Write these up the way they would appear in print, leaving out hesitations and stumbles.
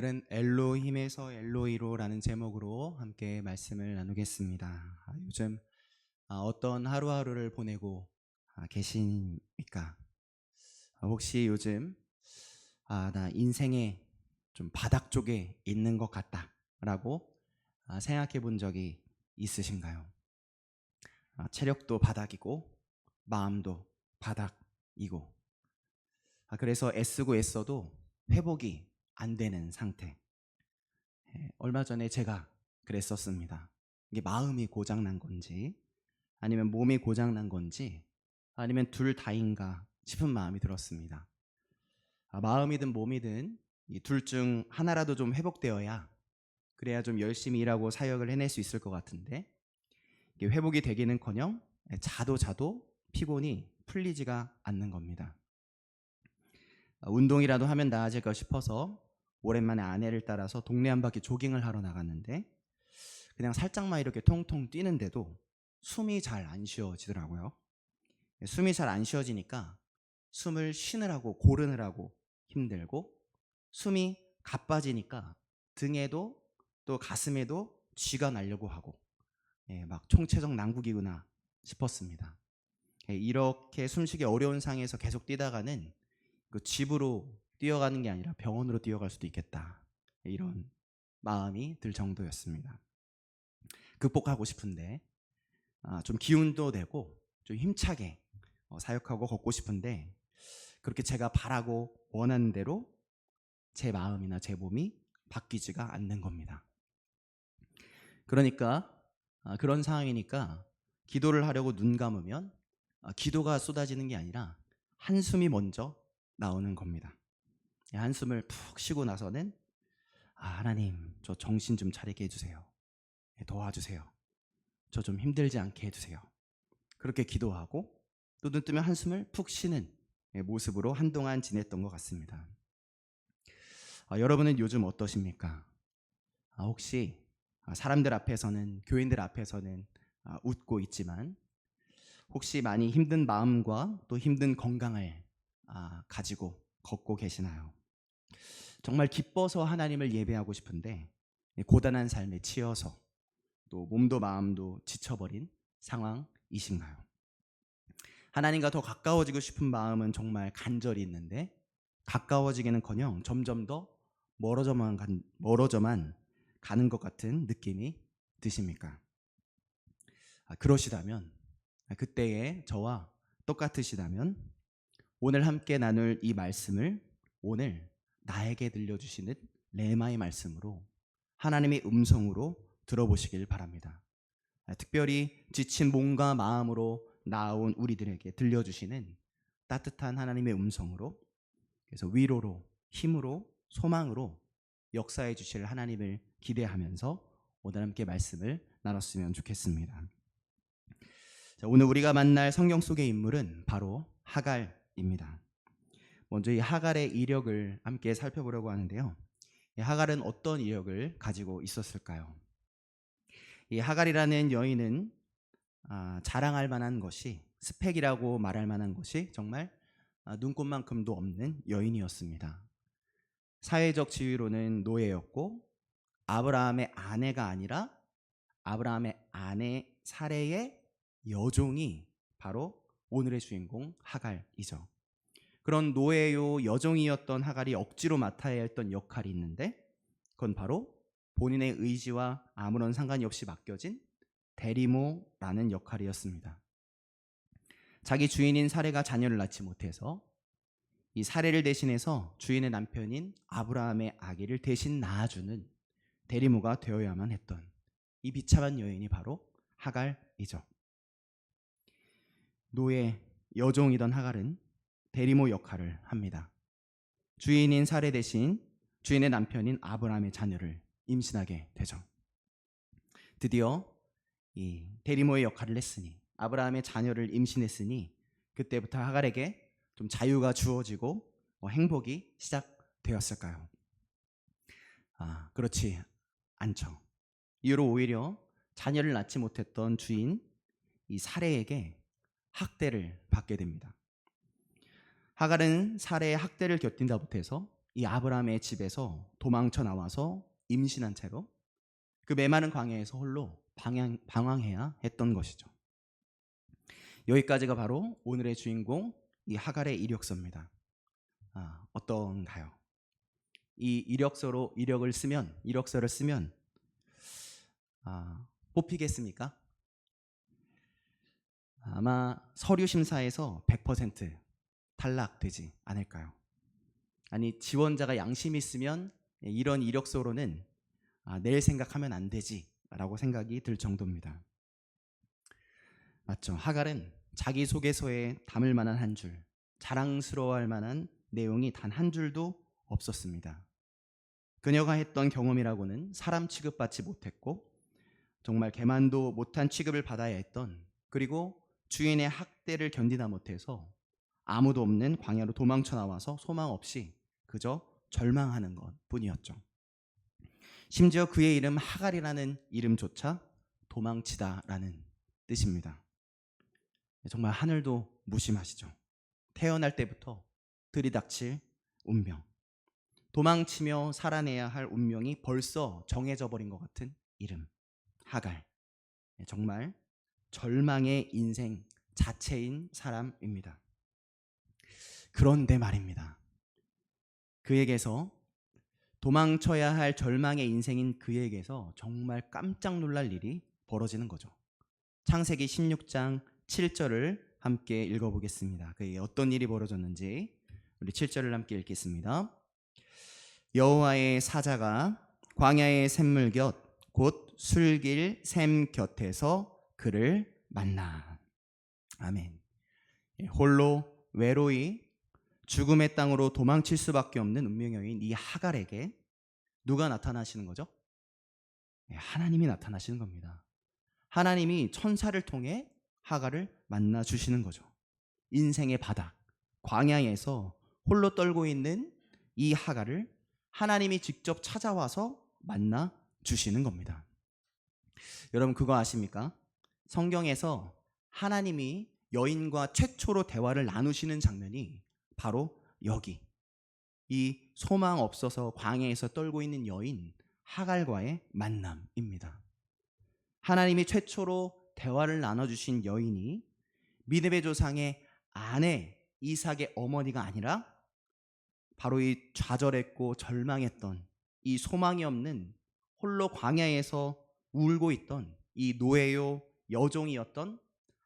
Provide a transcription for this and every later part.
오늘은 엘로힘에서 엘로이로라는 제목으로 함께 말씀을 나누겠습니다. 요즘 어떤 하루하루를 보내고 계십니까? 혹시 요즘 나 인생의 좀 바닥 쪽에 있는 것 같다라고 생각해 본 적이 있으신가요? 체력도 바닥이고 마음도 바닥이고 그래서 애쓰고 애써도 회복이 안 되는 상태. 얼마 전에 제가 그랬었습니다. 이게 마음이 고장난 건지 아니면 몸이 고장난 건지 아니면 둘 다인가 싶은 마음이 들었습니다. 마음이든 몸이든 이 둘 중 하나라도 좀 회복되어야 그래야 좀 열심히 일하고 사역을 해낼 수 있을 것 같은데 이게 회복이 되기는커녕 자도 피곤이 풀리지가 않는 겁니다. 운동이라도 하면 나아질까 싶어서 오랜만에 아내를 따라서 동네 한 바퀴 조깅을 하러 나갔는데 그냥 살짝만 이렇게 통통 뛰는데도 숨이 잘 안 쉬어지더라고요. 숨이 잘 안 쉬어지니까 숨을 쉬느라고 고르느라고 힘들고, 숨이 가빠지니까 등에도 또 가슴에도 쥐가 나려고 하고, 막 총체적 난국이구나 싶었습니다. 이렇게 숨쉬기 어려운 상황에서 계속 뛰다가는 집으로 뛰어가는 게 아니라 병원으로 뛰어갈 수도 있겠다, 이런 마음이 들 정도였습니다. 극복하고 싶은데 좀 기운도 내고 좀 힘차게 사역하고 걷고 싶은데 그렇게 제가 바라고 원하는 대로 제 마음이나 제 몸이 바뀌지가 않는 겁니다. 그러니까 그런 상황이니까 기도를 하려고 눈 감으면 기도가 쏟아지는 게 아니라 한숨이 먼저 나오는 겁니다. 한숨을 푹 쉬고 나서는 하나님, 저 정신 좀 차리게 해주세요. 도와주세요. 저 좀 힘들지 않게 해주세요. 그렇게 기도하고 또 눈 뜨면 한숨을 푹 쉬는 모습으로 한동안 지냈던 것 같습니다. 여러분은 요즘 어떠십니까? 혹시 사람들 앞에서는, 교인들 앞에서는 웃고 있지만 혹시 많이 힘든 마음과 또 힘든 건강을 가지고 걷고 계시나요? 정말 기뻐서 하나님을 예배하고 싶은데 고단한 삶에 치여서 또 몸도 마음도 지쳐버린 상황이신가요? 하나님과 더 가까워지고 싶은 마음은 정말 간절히 있는데 가까워지기는커녕 점점 더 멀어져만 가는 것 같은 느낌이 드십니까? 그러시다면, 그때의 저와 똑같으시다면 오늘 함께 나눌 이 말씀을 오늘 나에게 들려주시는 레마의 말씀으로, 하나님의 음성으로 들어보시길 바랍니다. 특별히 지친 몸과 마음으로 나아온 우리들에게 들려주시는 따뜻한 하나님의 음성으로, 그래서 위로로, 힘으로, 소망으로 역사해 주실 하나님을 기대하면서 오늘 함께 말씀을 나눴으면 좋겠습니다. 오늘 우리가 만날 성경 속의 인물은 바로 하갈입니다. 먼저 이 하갈의 이력을 함께 살펴보려고 하는데요. 이 하갈은 어떤 이력을 가지고 있었을까요? 이 하갈이라는 여인은 자랑할 만한 것이, 스펙이라고 말할 만한 것이 정말 눈꽃만큼도 없는 여인이었습니다. 사회적 지위로는 노예였고 아브라함의 아내가 아니라 아브라함의 아내 사레의 여종이 바로 오늘의 주인공 하갈이죠. 그런 노예요 여종이었던 하갈이 억지로 맡아야 했던 역할이 있는데 그건 바로 본인의 의지와 아무런 상관이 없이 맡겨진 대리모라는 역할이었습니다. 자기 주인인 사레가 자녀를 낳지 못해서 이 사레를 대신해서 주인의 남편인 아브라함의 아기를 대신 낳아주는 대리모가 되어야만 했던 이 비참한 여인이 바로 하갈이죠. 노예 여종이던 하갈은 대리모 역할을 합니다. 주인인 사레 대신 주인의 남편인 아브라함의 자녀를 임신하게 되죠. 드디어 이 대리모의 역할을 했으니, 아브라함의 자녀를 임신했으니 그때부터 하갈에게 좀 자유가 주어지고 행복이 시작되었을까요? 그렇지 않죠. 이후로 오히려 자녀를 낳지 못했던 주인 이 사레에게 학대를 받게 됩니다. 하갈은 사레의 학대를 견딘다 못해서 이 아브라함의 집에서 도망쳐 나와서 임신한 채로 그 메마른 광야에서 홀로 방황해야 했던 것이죠. 여기까지가 바로 오늘의 주인공 이 하갈의 이력서입니다. 어떤가요? 이 이력서를 쓰면 뽑히겠습니까? 아마 서류 심사에서 100% 탈락되지 않을까요? 아니, 지원자가 양심이 있으면 이런 이력서로는 내일 생각하면 안 되지라고 생각이 들 정도입니다. 맞죠? 하갈은 자기소개서에 담을 만한 한 줄, 자랑스러워할 만한 내용이 단 한 줄도 없었습니다. 그녀가 했던 경험이라고는 사람 취급받지 못했고 정말 개만도 못한 취급을 받아야 했던, 그리고 주인의 학대를 견디다 못해서 아무도 없는 광야로 도망쳐 나와서 소망 없이 그저 절망하는 것 뿐이었죠. 심지어 그의 이름 하갈이라는 이름조차 도망치다라는 뜻입니다. 정말 하늘도 무심하시죠. 태어날 때부터 들이닥칠 운명, 도망치며 살아내야 할 운명이 벌써 정해져 버린 것 같은 이름 하갈. 정말 절망의 인생 자체인 사람입니다. 그런데 말입니다, 그에게서, 도망쳐야 할 절망의 인생인 그에게서 정말 깜짝 놀랄 일이 벌어지는 거죠. 창세기 16장 7절을 함께 읽어보겠습니다. 그에 어떤 일이 벌어졌는지 우리 7절을 함께 읽겠습니다. 여호와의 사자가 광야의 샘물 곁 곧 술길 샘 곁에서 그를 만나. 아멘. 홀로 외로이 죽음의 땅으로 도망칠 수밖에 없는 운명의 여인 이 하갈에게 누가 나타나시는 거죠? 하나님이 나타나시는 겁니다. 하나님이 천사를 통해 하갈을 만나 주시는 거죠. 인생의 바닥, 광야에서 홀로 떨고 있는 이 하갈을 하나님이 직접 찾아와서 만나 주시는 겁니다. 여러분 그거 아십니까? 성경에서 하나님이 여인과 최초로 대화를 나누시는 장면이 바로 여기, 이 소망 없어서 광야에서 떨고 있는 여인 하갈과의 만남입니다. 하나님이 최초로 대화를 나눠주신 여인이 믿음의 조상의 아내 이삭의 어머니가 아니라 바로 이 좌절했고 절망했던, 이 소망이 없는 홀로 광야에서 울고 있던 이 노예요 여종이었던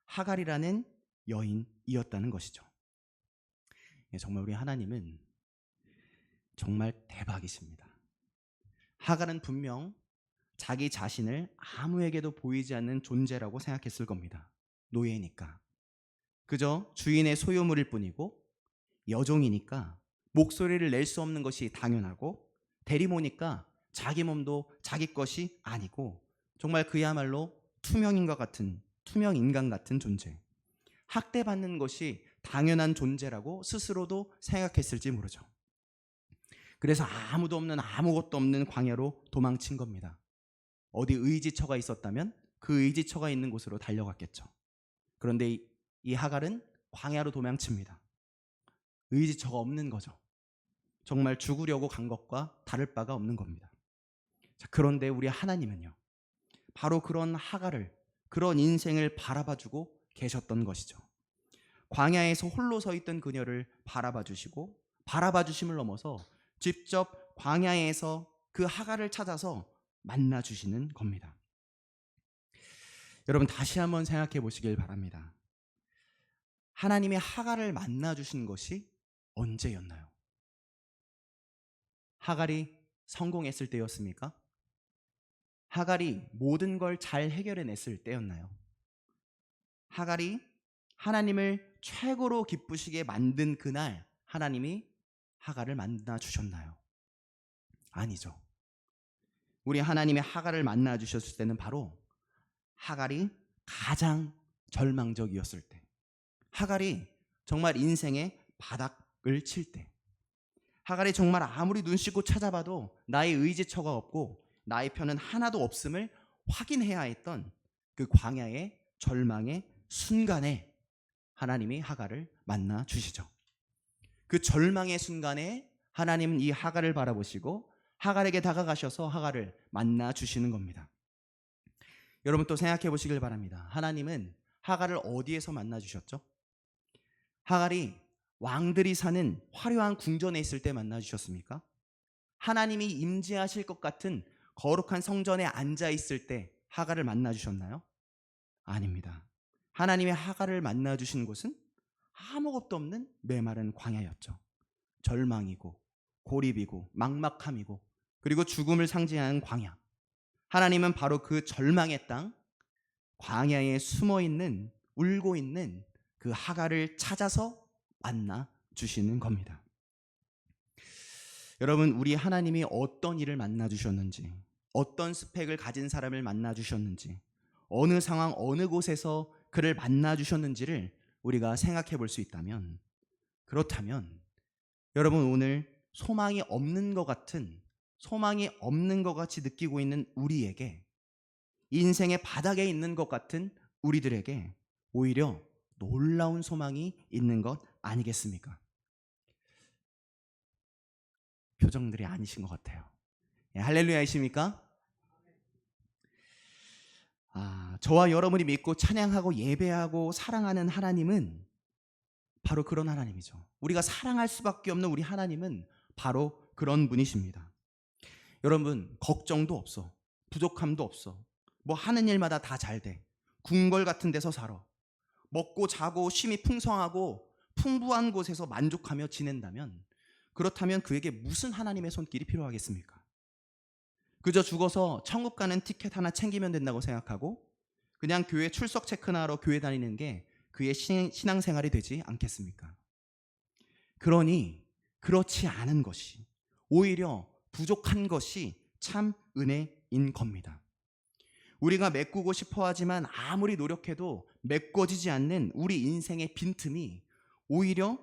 하갈이라는 여인이었다는 것이죠. 정말 우리 하나님은 정말 대박이십니다. 하갈은 분명 자기 자신을 아무에게도 보이지 않는 존재라고 생각했을 겁니다. 노예니까. 그저 주인의 소유물일 뿐이고 여종이니까 목소리를 낼 수 없는 것이 당연하고, 대리모니까 자기 몸도 자기 것이 아니고 정말 그야말로 투명 인간 같은 존재, 학대받는 것이 당연한 존재라고 스스로도 생각했을지 모르죠. 그래서 아무것도 없는 광야로 도망친 겁니다. 어디 의지처가 있었다면 그 의지처가 있는 곳으로 달려갔겠죠. 그런데 이 하갈은 광야로 도망칩니다. 의지처가 없는 거죠. 정말 죽으려고 간 것과 다를 바가 없는 겁니다. 자, 그런데 우리 하나님은요, 바로 그런 하갈을, 그런 인생을 바라봐주고 계셨던 것이죠. 광야에서 홀로 서 있던 그녀를 바라봐주시고, 바라봐주심을 넘어서 직접 광야에서 그 하갈을 찾아서 만나주시는 겁니다. 여러분 다시 한번 생각해 보시길 바랍니다. 하나님이 하갈을 만나주신 것이 언제였나요? 하갈이 성공했을 때였습니까? 하갈이 모든 걸 잘 해결해냈을 때였나요? 하갈이 하나님을 최고로 기쁘시게 만든 그날 하나님이 하갈을 만나 주셨나요? 아니죠. 우리 하나님이 하갈을 만나 주셨을 때는 바로 하갈이 가장 절망적이었을 때, 하갈이 정말 인생의 바닥을 칠 때, 하갈이 정말 아무리 눈 씻고 찾아봐도 나의 의지처가 없고 나의 편은 하나도 없음을 확인해야 했던 그 광야의 절망의 순간에 하나님이 하갈을 만나 주시죠. 그 절망의 순간에 하나님은 이 하갈을 바라보시고 하갈에게 다가가셔서 하갈을 만나 주시는 겁니다. 여러분 또 생각해 보시길 바랍니다. 하나님은 하갈을 어디에서 만나 주셨죠? 하갈이 왕들이 사는 화려한 궁전에 있을 때 만나 주셨습니까? 하나님이 임재하실 것 같은 거룩한 성전에 앉아 있을 때 하갈을 만나 주셨나요? 아닙니다. 하나님의 하갈을 만나 주신 곳은 아무것도 없는 메마른 광야였죠. 절망이고 고립이고 막막함이고 그리고 죽음을 상징하는 광야. 하나님은 바로 그 절망의 땅, 광야에 숨어 있는 울고 있는 그 하갈을 찾아서 만나 주시는 겁니다. 여러분, 우리 하나님이 어떤 일을 만나 주셨는지, 어떤 스펙을 가진 사람을 만나 주셨는지, 어느 상황 어느 곳에서 그를 만나 주셨는지를 우리가 생각해 볼 수 있다면, 그렇다면 여러분 오늘 소망이 없는 것 같이 느끼고 있는 우리에게, 인생의 바닥에 있는 것 같은 우리들에게 오히려 놀라운 소망이 있는 것 아니겠습니까? 표정들이 아니신 것 같아요. 할렐루야이십니까? 저와 여러분이 믿고 찬양하고 예배하고 사랑하는 하나님은 바로 그런 하나님이죠. 우리가 사랑할 수밖에 없는 우리 하나님은 바로 그런 분이십니다. 여러분, 걱정도 없어, 부족함도 없어, 뭐 하는 일마다 다 잘 돼, 궁궐 같은 데서 살아, 먹고 자고 쉼이 풍성하고 풍부한 곳에서 만족하며 지낸다면, 그렇다면 그에게 무슨 하나님의 손길이 필요하겠습니까? 그저 죽어서 천국 가는 티켓 하나 챙기면 된다고 생각하고 그냥 교회 출석 체크나 하러 교회 다니는 게 그의 신앙생활이 되지 않겠습니까? 그러니 그렇지 않은 것이, 오히려 부족한 것이 참 은혜인 겁니다. 우리가 메꾸고 싶어 하지만 아무리 노력해도 메꿔지지 않는 우리 인생의 빈틈이 오히려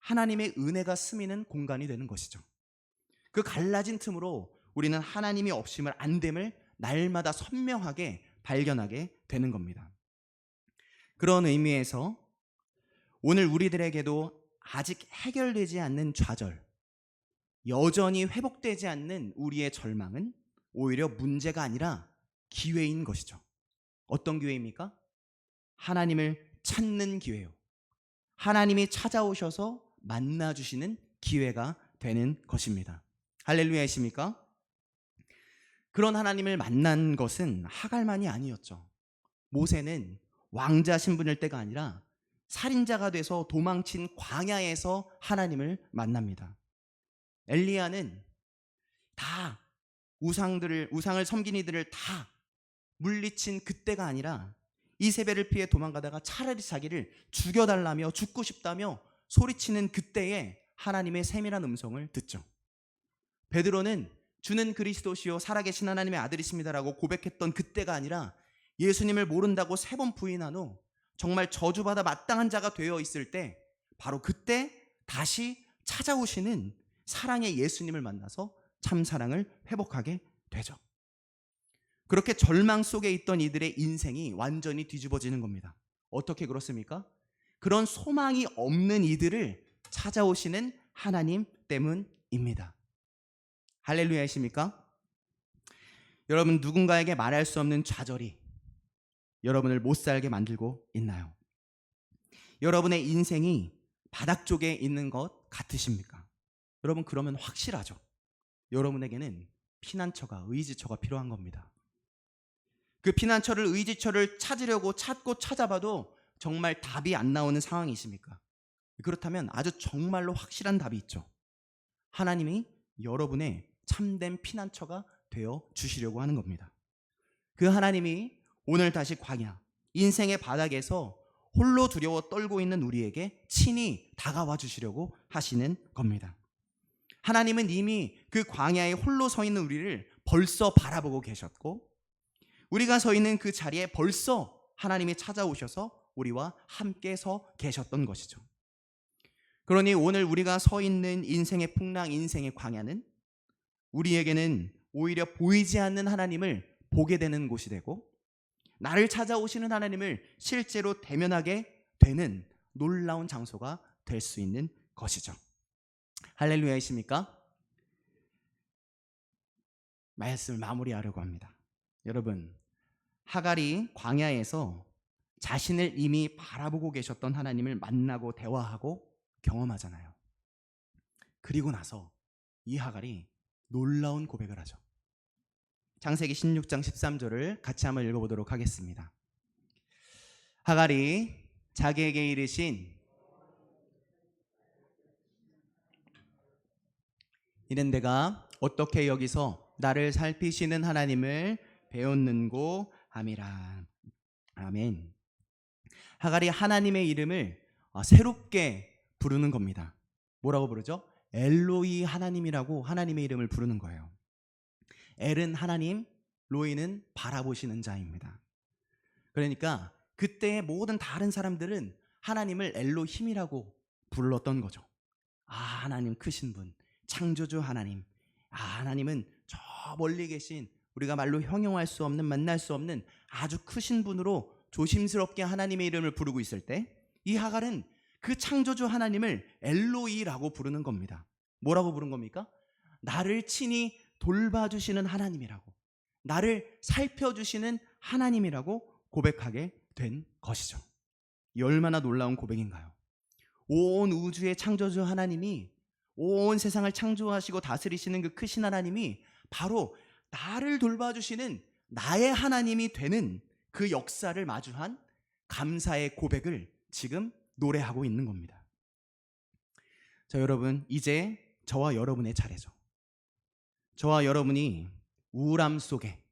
하나님의 은혜가 스미는 공간이 되는 것이죠. 그 갈라진 틈으로 우리는 하나님이 없음을, 안됨을 날마다 선명하게 발견하게 되는 겁니다. 그런 의미에서 오늘 우리들에게도 아직 해결되지 않는 좌절, 여전히 회복되지 않는 우리의 절망은 오히려 문제가 아니라 기회인 것이죠. 어떤 기회입니까? 하나님을 찾는 기회요. 하나님이 찾아오셔서 만나주시는 기회가 되는 것입니다. 할렐루야이십니까? 그런 하나님을 만난 것은 하갈만이 아니었죠. 모세는 왕자 신분일 때가 아니라 살인자가 돼서 도망친 광야에서 하나님을 만납니다. 엘리야는 다 우상을 섬긴 이들을 다 물리친 그때가 아니라 이세벨을 피해 도망가다가 차라리 자기를 죽여달라며, 죽고 싶다며 소리치는 그때에 하나님의 세밀한 음성을 듣죠. 베드로는 주는 그리스도시요 살아계신 하나님의 아들이십니다라고 고백했던 그때가 아니라 예수님을 모른다고 3번 부인한 후 정말 저주받아 마땅한 자가 되어 있을 때, 바로 그때 다시 찾아오시는 사랑의 예수님을 만나서 참 사랑을 회복하게 되죠. 그렇게 절망 속에 있던 이들의 인생이 완전히 뒤집어지는 겁니다. 어떻게 그렇습니까? 그런 소망이 없는 이들을 찾아오시는 하나님 때문입니다. 할렐루야이십니까? 여러분, 누군가에게 말할 수 없는 좌절이 여러분을 못 살게 만들고 있나요? 여러분의 인생이 바닥 쪽에 있는 것 같으십니까? 여러분, 그러면 확실하죠. 여러분에게는 피난처가, 의지처가 필요한 겁니다. 그 피난처를, 의지처를 찾으려고 찾고 찾아봐도 정말 답이 안 나오는 상황이십니까? 그렇다면 아주 정말로 확실한 답이 있죠. 하나님이 여러분의 참된 피난처가 되어 주시려고 하는 겁니다. 그 하나님이 오늘 다시 광야, 인생의 바닥에서 홀로 두려워 떨고 있는 우리에게 친히 다가와 주시려고 하시는 겁니다. 하나님은 이미 그 광야에 홀로 서 있는 우리를 벌써 바라보고 계셨고, 우리가 서 있는 그 자리에 벌써 하나님이 찾아오셔서 우리와 함께 서 계셨던 것이죠. 그러니 오늘 우리가 서 있는 인생의 풍랑, 인생의 광야는 우리에게는 오히려 보이지 않는 하나님을 보게 되는 곳이 되고, 나를 찾아오시는 하나님을 실제로 대면하게 되는 놀라운 장소가 될 수 있는 것이죠. 할렐루야이십니까? 말씀을 마무리하려고 합니다. 여러분, 하갈이 광야에서 자신을 이미 바라보고 계셨던 하나님을 만나고 대화하고 경험하잖아요. 그리고 나서 이 하갈이 놀라운 고백을 하죠. 창세기 16장 13절을 같이 한번 읽어보도록 하겠습니다. 하갈이 자기에게 이르신 이는 내가 어떻게 여기서 나를 살피시는 하나님을 배웠는고 함이라. 아멘. 하갈이 하나님의 이름을 새롭게 부르는 겁니다. 뭐라고 부르죠? 엘로이 하나님이라고 하나님의 이름을 부르는 거예요. 엘은 하나님, 로이는 바라보시는 자입니다. 그러니까 그때의 모든 다른 사람들은 하나님을 엘로힘이라고 불렀던 거죠. 아, 하나님 크신 분, 창조주 하나님. 아, 하나님은 저 멀리 계신, 우리가 말로 형용할 수 없는, 만날 수 없는 아주 크신 분으로 조심스럽게 하나님의 이름을 부르고 있을 때 이 하갈은 그 창조주 하나님을 엘로이라고 부르는 겁니다. 뭐라고 부른 겁니까? 나를 친히 돌봐주시는 하나님이라고, 나를 살펴주시는 하나님이라고 고백하게 된 것이죠. 이 얼마나 놀라운 고백인가요? 온 우주의 창조주 하나님이, 온 세상을 창조하시고 다스리시는 그 크신 하나님이 바로 나를 돌봐주시는 나의 하나님이 되는 그 역사를 마주한 감사의 고백을 지금 노래하고 있는 겁니다. 자, 여러분, 이제 저와 여러분의 차례죠. 저와 여러분이 우울함 속에,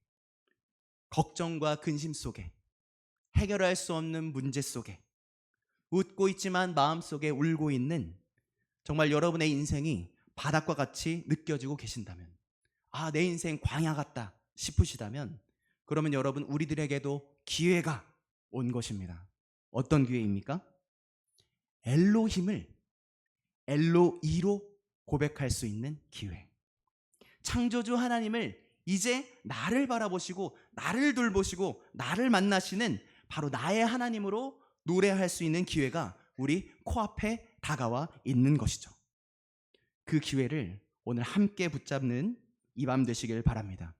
걱정과 근심 속에, 해결할 수 없는 문제 속에, 웃고 있지만 마음속에 울고 있는, 정말 여러분의 인생이 바닥과 같이 느껴지고 계신다면, 아, 내 인생 광야 같다 싶으시다면, 그러면 여러분, 우리들에게도 기회가 온 것입니다. 어떤 기회입니까? 엘로힘을 엘로이로 고백할 수 있는 기회. 창조주 하나님을 이제 나를 바라보시고 나를 돌보시고 나를 만나시는 바로 나의 하나님으로 노래할 수 있는 기회가 우리 코앞에 다가와 있는 것이죠. 그 기회를 오늘 함께 붙잡는 이 밤 되시길 바랍니다.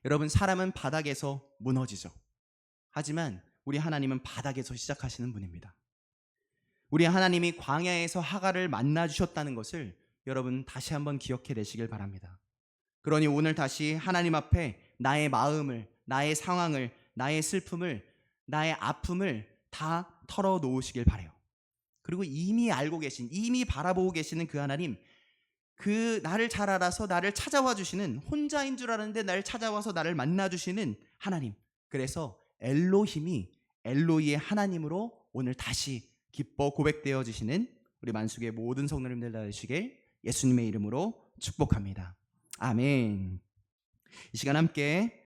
여러분, 사람은 바닥에서 무너지죠. 하지만 우리 하나님은 바닥에서 시작하시는 분입니다. 우리 하나님이 광야에서 하갈을 만나 주셨다는 것을 여러분 다시 한번 기억해 내시길 바랍니다. 그러니 오늘 다시 하나님 앞에 나의 마음을, 나의 상황을, 나의 슬픔을, 나의 아픔을 다 털어놓으시길 바라요. 그리고 이미 알고 계신, 이미 바라보고 계시는 그 하나님, 그 나를 잘 알아서 나를 찾아와 주시는, 혼자인 줄 알았는데 나를 찾아와서 나를 만나 주시는 하나님, 그래서 엘로힘이 엘로이의 하나님으로 오늘 다시 기뻐 고백되어 주시는 우리 만숙의 모든 성도님들 되시길 예수님의 이름으로 축복합니다. 아멘. 이 시간 함께